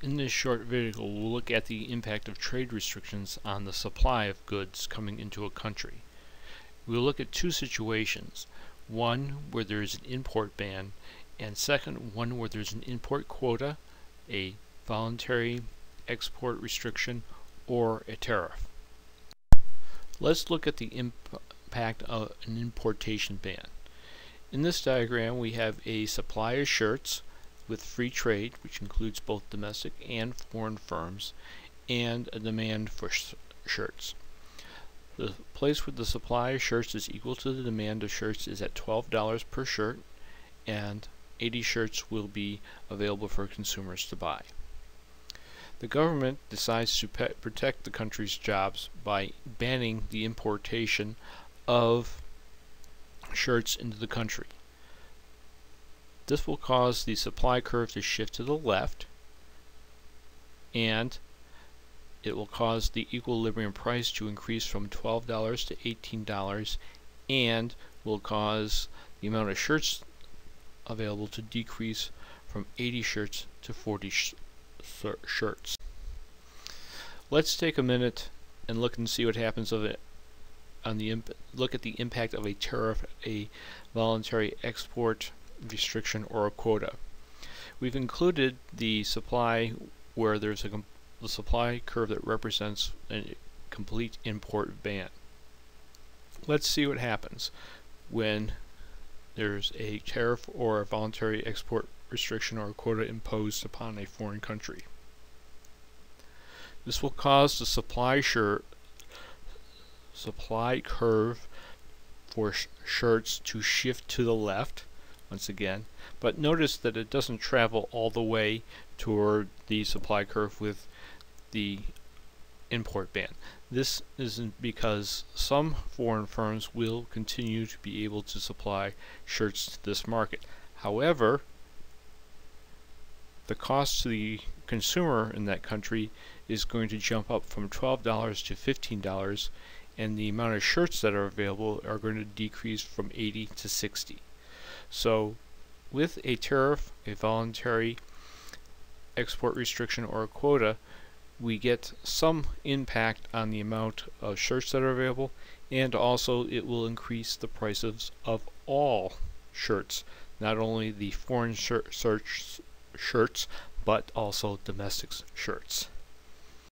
In this short video, we'll look at the impact of trade restrictions on the supply of goods coming into a country. We'll look at two situations. One where there is an import ban, and second, one where there's an import quota, a voluntary export restriction, or a tariff. Let's look at the impact of an importation ban. In this diagram, we have a supply of shirts with free trade, which includes both domestic and foreign firms, and a demand for shirts. The place where the supply of shirts is equal to the demand of shirts is at $12 per shirt, and 80 shirts will be available for consumers to buy. The government decides to protect the country's jobs by banning the importation of shirts into the country. This will cause the supply curve to shift to the left, and it will cause the equilibrium price to increase from $12 to $18, and will cause the amount of shirts available to decrease from 80 shirts to 40 shirts. Let's take a minute and look and see what happens of it on the look at the impact of a tariff, a voluntary export restriction, or a quota. We've included the supply where there's the supply curve that represents a complete import ban. Let's see what happens when there's a tariff or a voluntary export restriction or a quota imposed upon a foreign country. This will cause the supply curve for shirts to shift to the left once again, but notice that it doesn't travel all the way toward the supply curve with the import ban. This isn't because some foreign firms will continue to be able to supply shirts to this market. However, the cost to the consumer in that country is going to jump up from $12 to $15, and the amount of shirts that are available are going to decrease from 80 to 60. So with a tariff, a voluntary export restriction, or a quota, we get some impact on the amount of shirts that are available, and also it will increase the prices of all shirts, not only the foreign shirts, but also domestic shirts.